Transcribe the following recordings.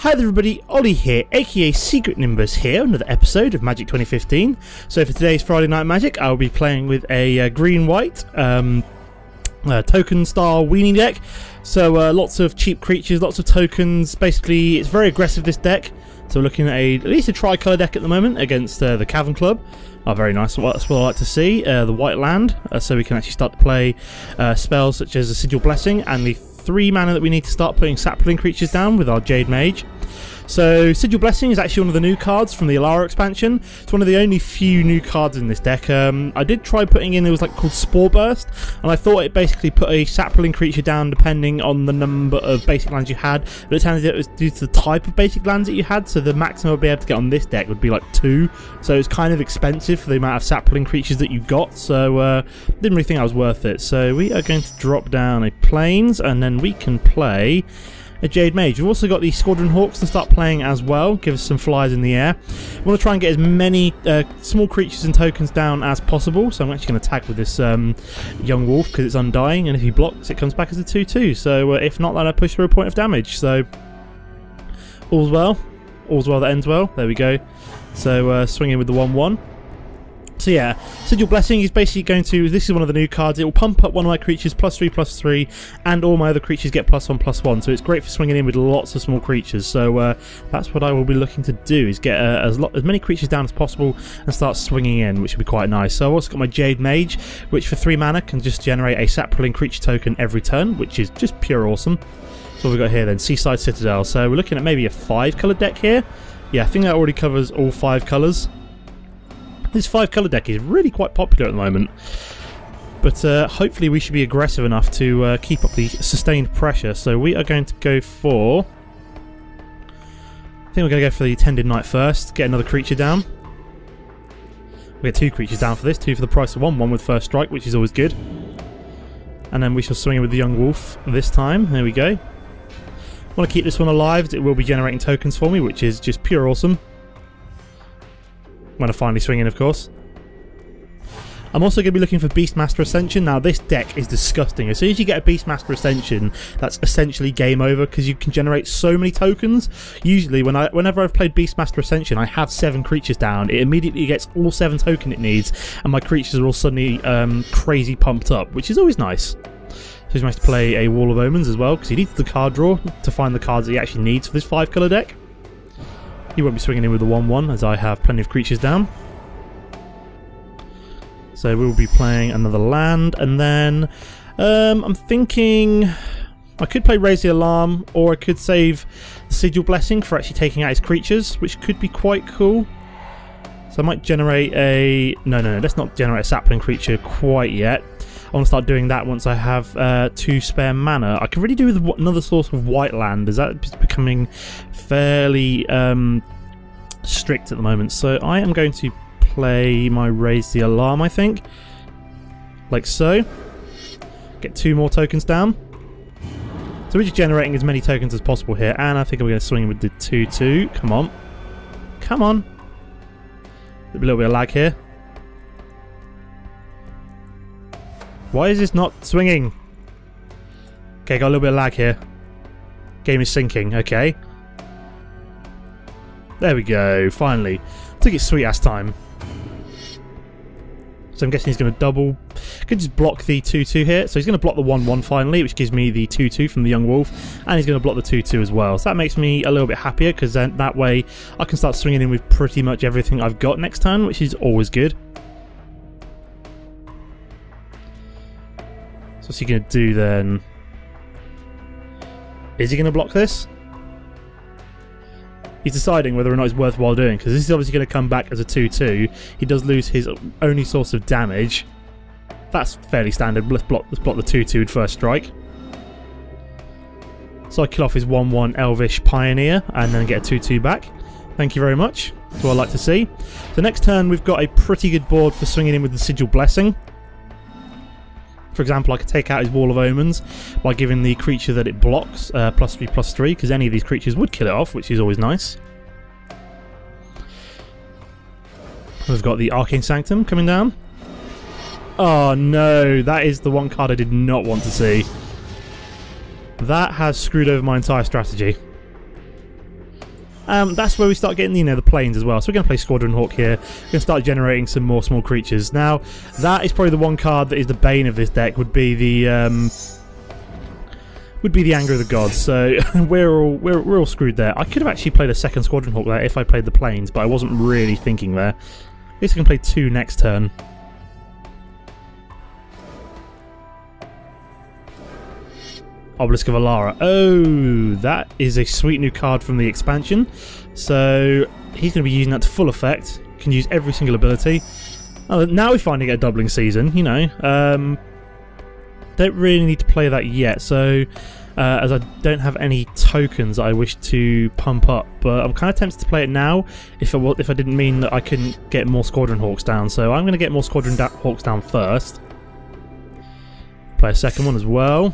Hi there everybody, Ollie here, aka Secret Nimbus here, another episode of Magic 2015. So for today's Friday Night Magic, I'll be playing with a green-white token style weenie deck. So lots of cheap creatures, lots of tokens. Basically, it's very aggressive, this deck. So we're looking at at least a tricolour deck at the moment against the Cavern Club. Oh, very nice. That's what I like to see. The white land, so we can actually start to play spells such as a Sigil Blessing and the 3 mana that we need to start putting sapling creatures down with our Jade Mage. So Sigil Blessing is actually one of the new cards from the Alara expansion. It's one of the only few new cards in this deck. I did try putting in, it was like called Spore Burst, and I thought it basically put a sapling creature down depending on the number of basic lands you had, but it turns out it was due to the type of basic lands that you had, so the maximum I'd be able to get on this deck would be like 2, so it's kind of expensive for the amount of sapling creatures that you got, so didn't really think that was worth it. So we are going to drop down a Plains, and then we can play a Jade Mage. We've also got the Squadron Hawks to start playing as well, give us some flies in the air. We want to try and get as many small creatures and tokens down as possible, so I'm actually going to attack with this young wolf because it's undying, and if he blocks it comes back as a 2-2, so if not, then I push through a point of damage. So all's well that ends well, there we go. So swinging with the 1-1. So yeah, Sigil Blessing is basically going to, this is one of the new cards, it will pump up one of my creatures +3/+3, and all my other creatures get +1/+1, so it's great for swinging in with lots of small creatures. So that's what I will be looking to do, is get as many creatures down as possible and start swinging in, which would be quite nice. So I've also got my Jade Mage, which for 3 mana can just generate a sapling creature token every turn, which is just pure awesome. So what we've got here then, Seaside Citadel, so we're looking at maybe a 5-colour deck here. Yeah, I think that already covers all 5 colours. This 5-colour deck is really quite popular at the moment, but hopefully we should be aggressive enough to keep up the sustained pressure. So we are going to go for, I think we're going to go for the Tended Knight first, get another creature down. We get 2 creatures down for this, 2 for the price of 1, 1 with first strike, which is always good. And then we shall swing in with the young wolf this time. There we go. I want to keep this one alive, it will be generating tokens for me, which is just pure awesome. When I finally swing in, of course. I'm also going to be looking for Beastmaster Ascension. Now, this deck is disgusting. As soon as you get a Beastmaster Ascension, that's essentially game over, because you can generate so many tokens. Usually, whenever I've played Beastmaster Ascension, I have 7 creatures down. It immediately gets all 7 token it needs, and my creatures are all suddenly crazy pumped up, which is always nice. So he's managed to play a Wall of Omens as well, because he needs the card draw to find the cards that he actually needs for this 5-colour deck. He won't be swinging in with the 1-1, as I have plenty of creatures down. So we'll be playing another land, and then I'm thinking I could play Raise the Alarm, or I could save the Sigil Blessing for actually taking out his creatures, which could be quite cool. So I might generate a... No, let's not generate a sapling creature quite yet. I want to start doing that once I have 2 spare mana. I could really do with another source of white land, as that's becoming fairly strict at the moment. So I am going to play my Raise the Alarm, I think. Like so. Get 2 more tokens down. So we're just generating as many tokens as possible here, and I think I'm going to swing with the 2-2. Come on. Come on. A little bit of lag here. Why is this not swinging? Okay, got a little bit of lag here. Game is syncing, okay. There we go, finally. Took its sweet ass time. So I'm guessing he's going to double. Could just block the 2-2 here. So he's going to block the 1-1 finally, which gives me the 2-2 from the young wolf. And he's going to block the 2-2 as well. So that makes me a little bit happier, because then that way I can start swinging in with pretty much everything I've got next turn, which is always good. So what's he going to do then? Is he going to block this? He's deciding whether or not it's worthwhile doing, because this is obviously going to come back as a 2-2. He does lose his only source of damage. That's fairly standard. Let's block the 2-2 with first strike. So I kill off his 1-1 Elvish Pioneer and then get a 2-2 back. Thank you very much. That's what I like to see. So next turn we've got a pretty good board for swinging in with the Sigil Blessing. For example, I could take out his Wall of Omens by giving the creature that it blocks +3/+3, because any of these creatures would kill it off, which is always nice. We've got the Arcane Sanctum coming down. Oh no, that is the one card I did not want to see. That has screwed over my entire strategy. that's where we start getting, you know, the planes as well. So we're going to play Squadron Hawk here. We're going to start generating some more small creatures. Now, that is probably the one card that is the bane of this deck, would be the Anger of the Gods. So we're all screwed there. I could have actually played a second Squadron Hawk there if I played the planes, but I wasn't really thinking there. At least I can play 2 next turn. Obelisk of Alara. Oh, that is a sweet new card from the expansion. So he's going to be using that to full effect. Can use every single ability. Oh, now we're finding a doubling season, you know. Don't really need to play that yet. So as I don't have any tokens I wish to pump up, but I'm kind of tempted to play it now if I didn't mean that I couldn't get more Squadron Hawks down. So I'm going to get more Squadron Hawks down first. Play a second one as well.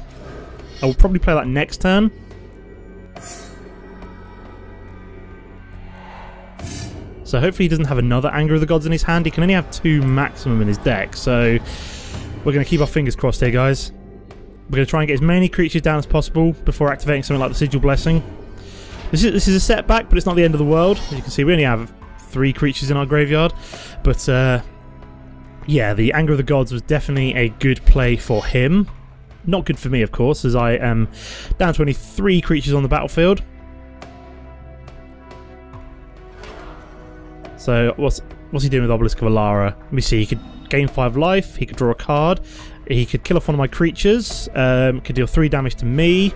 I will probably play that next turn. So hopefully he doesn't have another Anger of the Gods in his hand. He can only have 2 maximum in his deck. So we're going to keep our fingers crossed here, guys. We're going to try and get as many creatures down as possible before activating something like the Sigil Blessing. This is a setback, but it's not the end of the world. As you can see, we only have 3 creatures in our graveyard. But yeah, the Anger of the Gods was definitely a good play for him. Not good for me, of course, as I am down to only 3 creatures on the battlefield. So what's he doing with Obelisk of Alara? Let me see. He could gain 5 life. He could draw a card. He could kill off one of my creatures. Could deal 3 damage to me.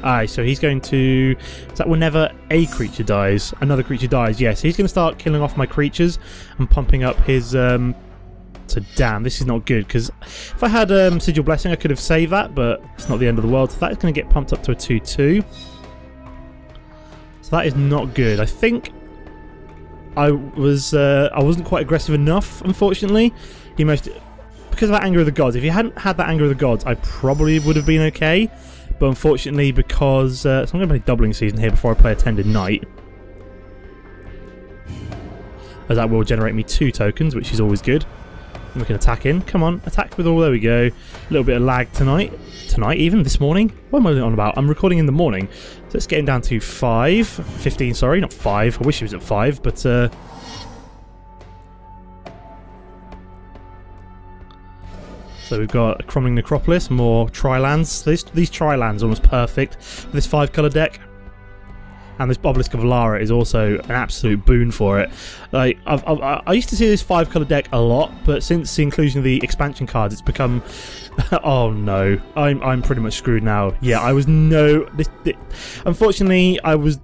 Aye, so he's going to... Is that whenever a creature dies, another creature dies? Yes, he's going to start killing off my creatures and pumping up his... So damn, this is not good, because if I had Sigil Blessing I could have saved that, but it's not the end of the world. So that is going to get pumped up to a 2-2. So that is not good. I think I wasn't quite aggressive enough, unfortunately. Because of that Anger of the Gods. If you hadn't had that Anger of the Gods, I probably would have been okay. But unfortunately, because so I'm going to play Doubling Season here before I play Attended Knight, as that will generate me 2 tokens, which is always good. And we can attack in. Come on, attack with all. There we go. A little bit of lag tonight. Even this morning. What am I on about? I'm recording in the morning. So let's get him down to 15, sorry, not 5. I wish he was at 5, but so we've got a Crumbling Necropolis, more Tri-Lands. These Tri-Lands are almost perfect for this 5-colour deck. And this Obelisk of Alara is also an absolute boon for it. Like I used to see this 5-colour deck a lot, but since the inclusion of the expansion cards, it's become... oh no, I'm pretty much screwed now. Yeah, I was unfortunately, I was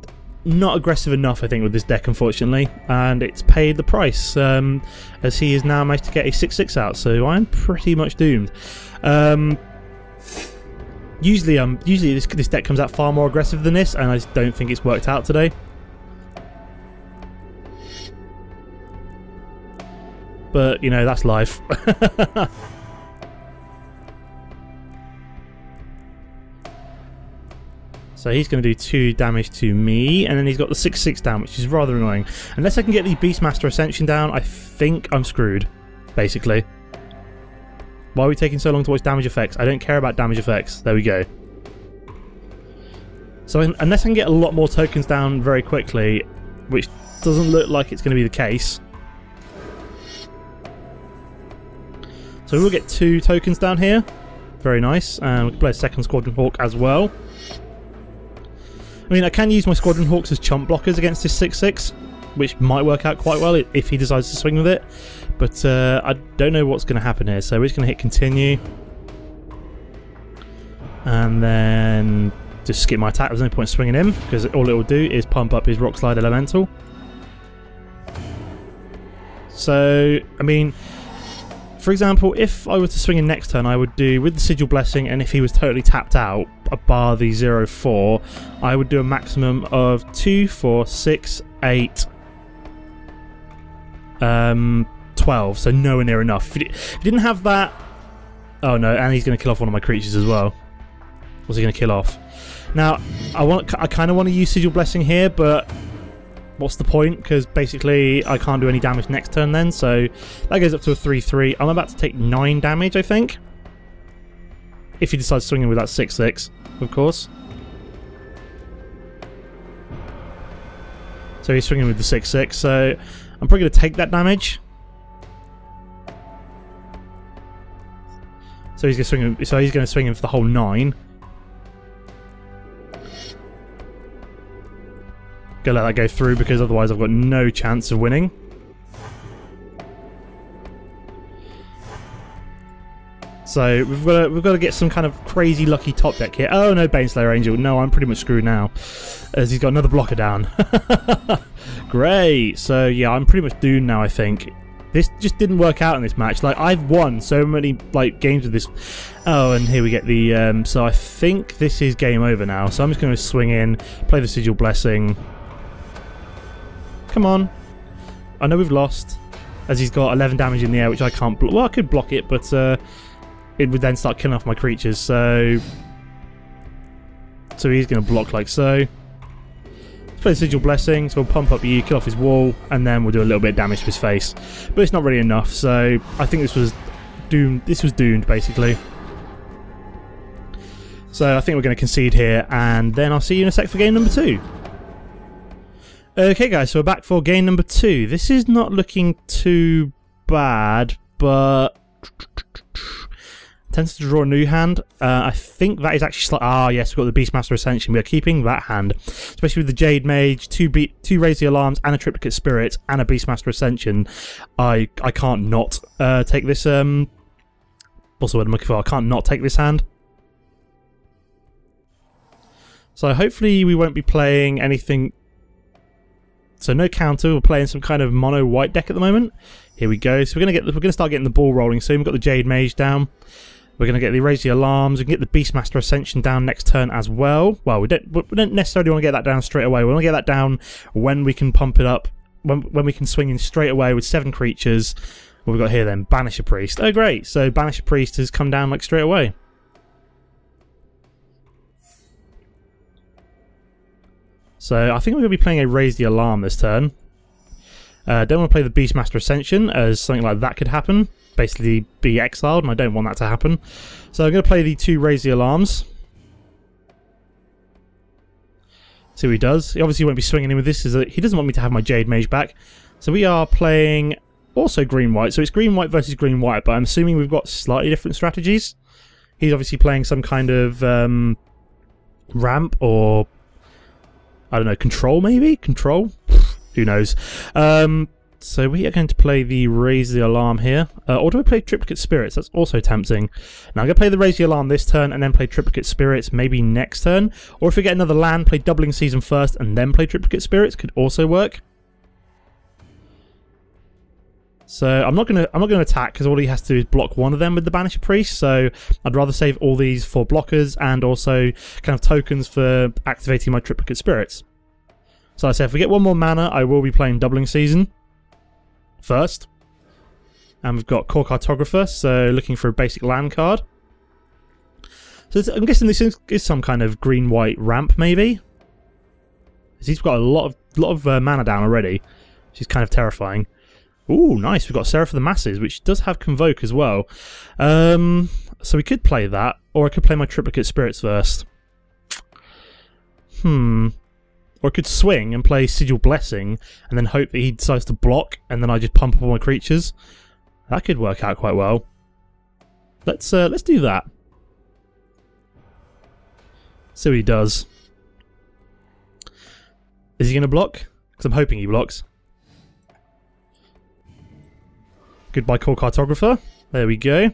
not aggressive enough, I think, with this deck, unfortunately, and it's paid the price, as he has now managed to get a 6/6 out, so I'm pretty much doomed. Usually this deck comes out far more aggressive than this, and I just don't think it's worked out today. But, you know, that's life. So he's going to do 2 damage to me, and then he's got the 6/6 down, which is rather annoying. Unless I can get the Beastmaster Ascension down, I think I'm screwed, basically. Why are we taking so long to watch damage effects? I don't care about damage effects. There we go. So unless I can get a lot more tokens down very quickly, which doesn't look like it's going to be the case. So we'll get 2 tokens down here. Very nice. And we can play a second Squadron Hawk as well. I mean, I can use my Squadron Hawks as chump blockers against this 6/6, which might work out quite well if he decides to swing with it. But I don't know what's going to happen here, so we're just going to hit continue. And then just skip my attack. There's no point swinging him, because all it will do is pump up his Rock Slide Elemental. So, I mean, for example, if I were to swing in next turn, I would do with the Sigil Blessing, and if he was totally tapped out, bar the 0/4, I would do a maximum of 2, 4, 6, 8, 12, so nowhere near enough. If he didn't have that... Oh no, and he's going to kill off one of my creatures as well. What's he going to kill off? Now, I kind of want to use Sigil Blessing here, but what's the point? Because basically I can't do any damage next turn then, so that goes up to a 3/3. I'm about to take 9 damage, I think. If he decides swinging with that 6/6, of course. So he's swinging with the 6/6, so I'm probably going to take that damage. So he's going to swing in for the whole 9. Gonna let that go through because otherwise I've got no chance of winning. So we've got to get some kind of crazy lucky top deck here. Oh no, Baneslayer Angel. No, I'm pretty much screwed now, as he's got another blocker down. Great. So yeah, I'm pretty much doomed now, I think. This just didn't work out in this match. Like, I've won so many like games with this. Oh, and here we get the. So I think this is game over now. So I'm just going to swing in, play the Sigil Blessing. Come on. I know we've lost, as he's got 11 damage in the air, which I can't block. Well, I could block it, but it would then start killing off my creatures. So he's going to block like so. Let's play the Sigil Blessing, so we'll pump up you, kill off his wall, and then we'll do a little bit of damage to his face. But it's not really enough, so I think this was doomed. This was doomed, basically. So I think we're going to concede here, and then I'll see you in a sec for game number 2. Okay guys, so we're back for game number 2. This is not looking too bad, but tends to draw a new hand. I think that is actually yes, we've got the Beastmaster Ascension. We are keeping that hand, especially with the Jade Mage, two Raise the Alarms, and a Triplicate Spirit, and a Beastmaster Ascension. I can't not take this. What's the word I'm looking for? I can't not take this hand. So hopefully we won't be playing anything. So no counter. We're playing some kind of mono white deck at the moment. Here we go. So we're gonna start getting the ball rolling soon. We've got the Jade Mage down. We're gonna get the Raise the Alarms. We can get the Beastmaster Ascension down next turn as well. Well, we don't necessarily want to get that down straight away. We want to get that down when we can pump it up. When we can swing in straight away with 7 creatures. What we've got here then? Banisher Priest. Oh great. So Banisher Priest has come down like straight away. So I think we're going to be playing a Raise the Alarm this turn. Don't want to play the Beastmaster Ascension, as something like that could happen. Basically be exiled, and I don't want that to happen. So I'm going to play the 2 Raise the Alarms. See what he does. He obviously won't be swinging in with this. He doesn't want me to have my Jade Mage back. So we are playing also green-white. So it's green-white versus green-white, but I'm assuming we've got slightly different strategies. He's obviously playing some kind of ramp or... I don't know, control maybe? Control? Who knows? So we are going to play the Raise the Alarm here. Or do I play Triplicate Spirits? That's also tempting. Now I'm going to play the Raise the Alarm this turn and then play Triplicate Spirits maybe next turn. Or if we get another land, play Doubling Season first and then play Triplicate Spirits. Could also work. So I'm not gonna attack because all he has to do is block one of them with the Banisher Priest. So I'd rather save all these for blockers and also kind of tokens for activating my Triplicate Spirits. So I said if we get one more mana, I will be playing Doubling Season first. And we've got Core Cartographer, so looking for a basic land card. So I'm guessing this is some kind of green-white ramp, maybe. He's got a lot of mana down already, which is kind of terrifying. Ooh, nice. We've got Seraph of the Masses, which does have Convoke as well. So we could play that, or I could play my Triplicate Spirits first. Or I could swing and play Sigil Blessing, and then hope that he decides to block, and then I just pump up all my creatures. That could work out quite well. Let's do that. See what he does. Is he going to block? Because I'm hoping he blocks. Goodbye, Core Cartographer. There we go.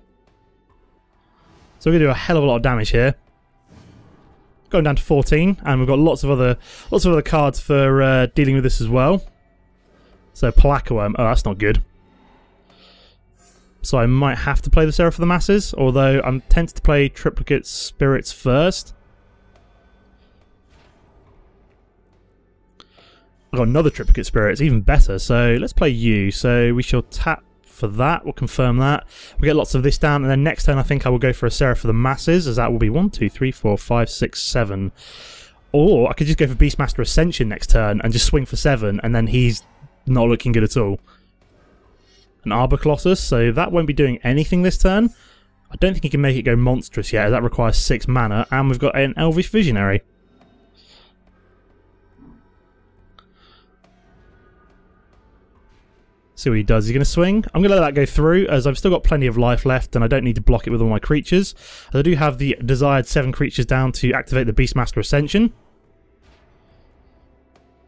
So we're going to do a hell of a lot of damage here. Going down to 14, and we've got lots of other cards for dealing with this as well. So Palakaworm. Oh, that's not good. So I might have to play the Seraph of the Masses, although I'm tempted to play Triplicate Spirits first. I've got another Triplicate Spirits, even better. So let's play you. So we shall tap for that. We'll confirm that. We'll get lots of this down, and then next turn I think I will go for a Seraph of the Masses, as that will be 1, 2, 3, 4, 5, 6, 7. Or I could just go for Beastmaster Ascension next turn and just swing for 7, and then he's not looking good at all. An Arbor Colossus, so that won't be doing anything this turn. I don't think he can make it go monstrous yet, as that requires 6 mana, and we've got an Elvish Visionary. See what he does. He's going to swing. I'm going to let that go through, as I've still got plenty of life left, and I don't need to block it with all my creatures. I do have the desired 7 creatures down to activate the Beastmaster Ascension.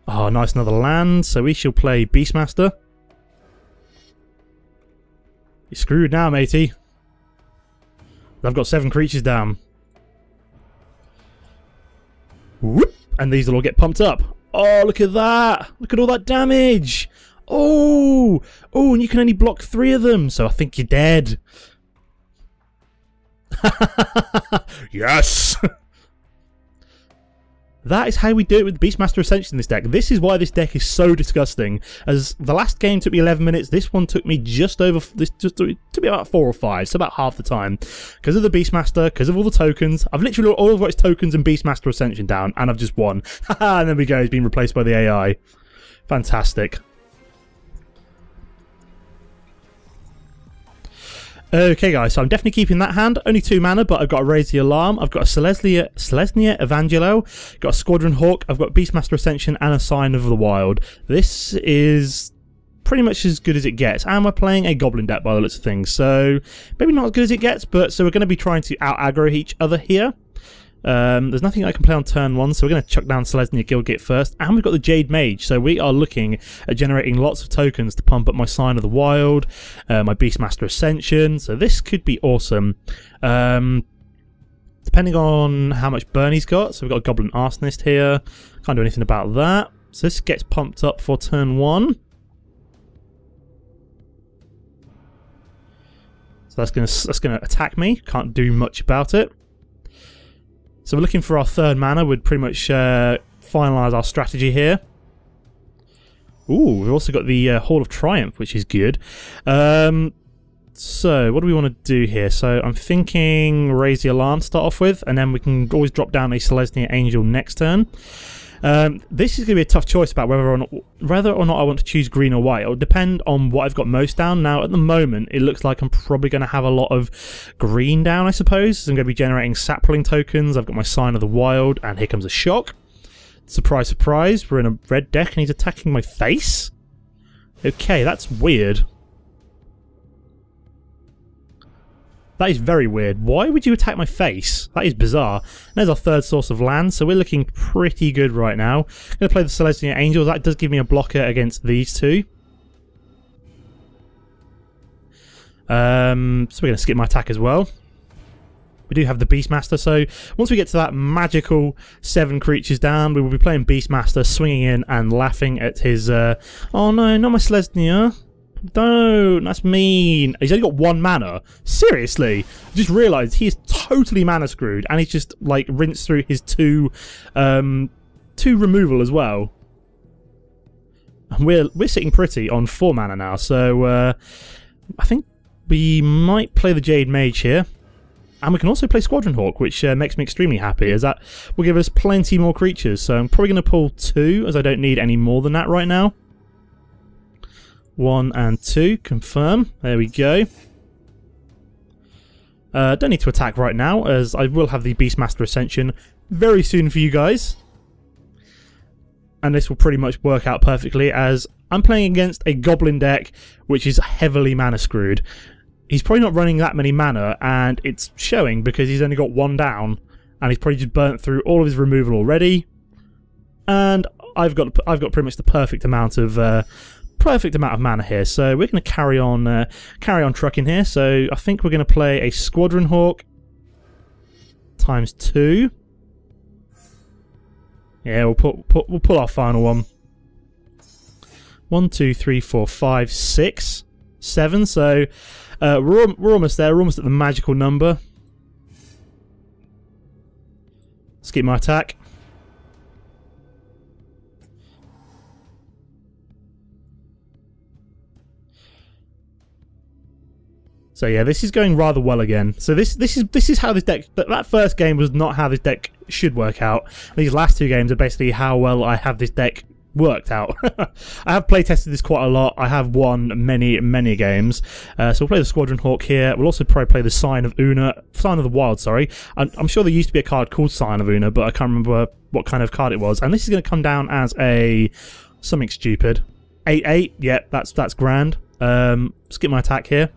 Oh, nice, another land. So we shall play Beastmaster. You're screwed now, matey. I've got 7 creatures down. Whoop! And these will all get pumped up. Oh, look at that! Look at all that damage! Oh! Oh, and you can only block 3 of them, so I think you're dead. Yes! That is how we do it with Beastmaster Ascension in this deck. This is why this deck is so disgusting. As the last game took me 11 minutes, this one took me just over. This just took me about 4 or 5, so about half the time. Because of the Beastmaster, because of all the tokens. I've literally all got its tokens and Beastmaster Ascension down, and I've just won. Haha, and there we go. It's been replaced by the AI. Fantastic. Okay guys, so I'm definitely keeping that hand. Only 2 mana, but I've got to raise the alarm. I've got a Selesnya Evangelo, got a Squadron Hawk, I've got Beastmaster Ascension and a Sign of the Wild. This is pretty much as good as it gets. And we're playing a Goblin deck by the looks of things, so maybe not as good as it gets, but so we're going to be trying to out-aggro each other here. There's nothing I can play on turn 1, so we're going to chuck down Selesnya Guildgate first. And we've got the Jade Mage, so we are looking at generating lots of tokens to pump up my Sign of the Wild, my Beastmaster Ascension, so this could be awesome. Depending on how much burn he's got, so we've got a Goblin Arsonist here, can't do anything about that. So this gets pumped up for turn 1. So that's gonna attack me, can't do much about it. So we're looking for our 3rd mana, would pretty much finalise our strategy here. Ooh, we've also got the Hall of Triumph, which is good. So what do we want to do here? So I'm thinking raise the alarm to start off with, and then we can always drop down a Selesnya Angel next turn. This is going to be a tough choice about whether or not I want to choose green or white. It'll depend on what I've got most down. Now, at the moment, it looks like I'm probably going to have a lot of green down, I suppose. So I'm going to be generating sapling tokens. I've got my Sign of the Wild, and here comes a shock. Surprise, surprise, we're in a red deck, and he's attacking my face? Okay, that's weird. That is very weird. Why would you attack my face? That is bizarre. There's our 3rd source of land, so we're looking pretty good right now. I'm going to play the Selesnya Angel. That does give me a blocker against these 2. So we're going to skip my attack as well. We do have the Beastmaster, so once we get to that magical 7 creatures down, we will be playing Beastmaster, swinging in and laughing at his... oh no, not my Selesnya. Don't, that's mean. He's only got 1 mana. Seriously? I just realised he is totally mana screwed, and he's just like rinsed through his 2 removal as well. And we're sitting pretty on 4 mana now, so I think we might play the Jade Mage here. And we can also play Squadron Hawk, which makes me extremely happy, as that will give us plenty more creatures. So I'm probably going to pull 2, as I don't need any more than that right now. 1 and 2, confirm. There we go. Don't need to attack right now, as I will have the Beastmaster Ascension very soon for you guys. And this will pretty much work out perfectly, as I'm playing against a Goblin deck which is heavily mana screwed. He's probably not running that many mana, and it's showing because he's only got 1 down, and he's probably just burnt through all of his removal already. And I've got pretty much the perfect amount of mana here, so we're going to carry on trucking here. So I think we're going to play a Squadron Hawk times 2. Yeah, we'll pull our final one. 1, 2, 3, 4, 5, 6, 7. So we're almost there. We're almost at the magical number. Skip my attack. So yeah, this is going rather well again. So this is how this deck. That first game was not how this deck should work out. These last 2 games are basically how well I have this deck worked out. I have play tested this quite a lot. I have won many games. So we'll play the Squadron Hawk here. We'll also probably play the Sign of the Wild. Sorry, I'm sure there used to be a card called Sign of Una, but I can't remember what kind of card it was. And this is going to come down as a something stupid. 8/8. Yep, that's grand. Skip my attack here.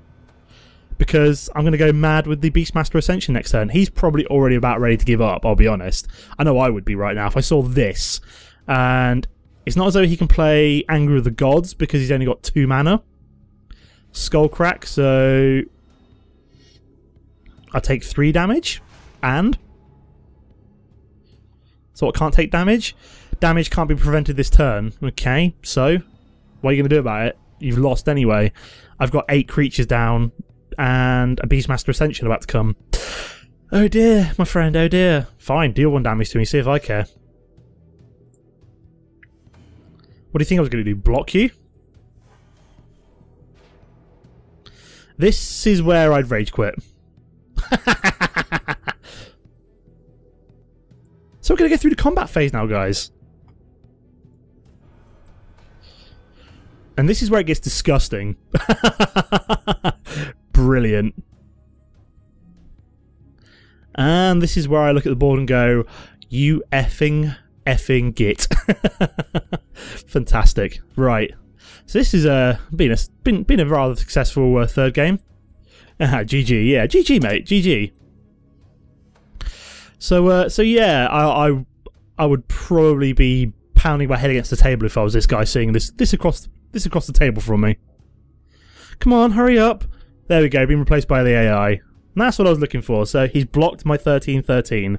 Because I'm going to go mad with the Beastmaster Ascension next turn. He's probably already about ready to give up, I'll be honest. I know I would be right now if I saw this. And it's not as though he can play Anger of the Gods because he's only got 2 mana. Skullcrack, so I take 3 damage. And so I can't take damage. Damage can't be prevented this turn. Okay, so what are you going to do about it? You've lost anyway. I've got 8 creatures down and a Beastmaster Ascension about to come. Oh dear, my friend, oh dear. Fine, deal 1 damage to me, see if I care. What do you think I was going to do? Block you? This is where I'd rage quit. So we're going to go through the combat phase now, guys. And this is where it gets disgusting. Brilliant. And this is where I look at the board and go, you effing git. Fantastic. Right. So this is been a rather successful third game. GG, yeah. GG, mate. GG. So yeah, I would probably be pounding my head against the table if I was this guy seeing this across the table from me. Come on, hurry up. There we go, been replaced by the AI. And that's what I was looking for. So he's blocked my 13-13.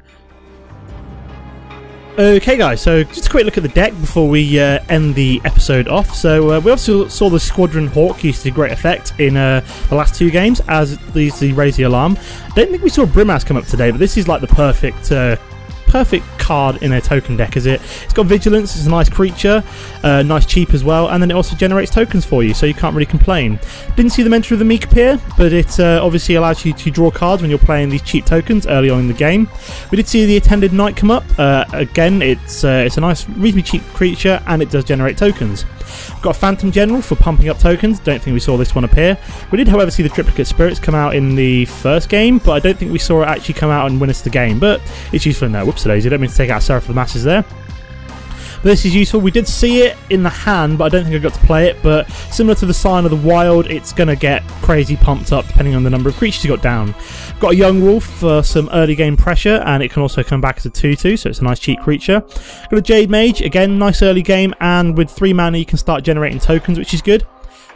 Okay guys, so just a quick look at the deck before we end the episode off. So we also saw the Squadron Hawk used to great effect in the last 2 games as the Raise the Alarm. I don't think we saw Brimhouse come up today, but this is like the perfect card in a token deck, is it? It's got Vigilance, it's a nice creature, nice cheap as well, and then it also generates tokens for you, so you can't really complain. Didn't see the Mentor of the Meek appear, but it obviously allows you to draw cards when you're playing these cheap tokens early on in the game. We did see the Attended Knight come up. Again, it's a nice, reasonably cheap creature, and it does generate tokens. Got a Phantom General for pumping up tokens. Don't think we saw this one appear. We did, however, see the Triplicate Spirits come out in the first game, but I don't think we saw it actually come out and win us the game. But it's useful in there. Whoops, I don't mean to take out Seraph of the Masses there. But this is useful. We did see it in the hand, but I don't think I got to play it. But similar to the Sign of the Wild, it's going to get crazy pumped up depending on the number of creatures you got down. Got a Young Wolf for some early game pressure, and it can also come back as a 2/2, so it's a nice cheap creature. Got a Jade Mage, again, nice early game, and with 3 mana you can start generating tokens, which is good.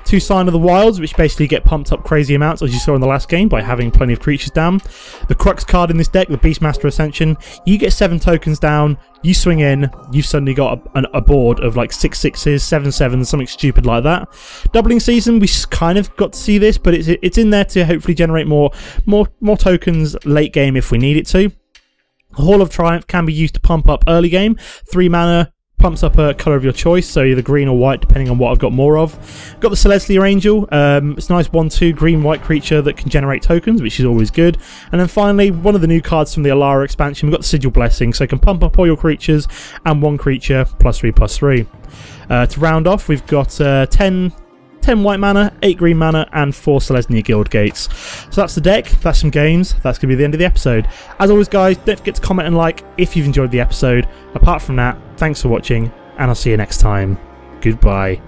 2 Sign of the Wilds, which basically get pumped up crazy amounts, as you saw in the last game, by having plenty of creatures down. The Crux card in this deck, the Beastmaster Ascension, you get 7 tokens down, you swing in, you've suddenly got a board of like 6 6s, 7 7s, something stupid like that. Doubling Season, we kind of got to see this, but it's in there to hopefully generate more tokens late game if we need it to. Hall of Triumph can be used to pump up early game, 3 mana, pumps up a colour of your choice, so either green or white depending on what I've got more of. Got the Celestial Angel, it's a nice 1/2 green-white creature that can generate tokens, which is always good. And then finally, one of the new cards from the Alara expansion, we've got the Sigil Blessing, so it can pump up all your creatures and 1 creature +3/+3. To round off, we've got 10 white mana, 8 green mana, and 4 Selesnya Guild Gates. So that's the deck, that's some games, that's going to be the end of the episode. As always guys, don't forget to comment and like if you've enjoyed the episode. Apart from that, thanks for watching, and I'll see you next time. Goodbye.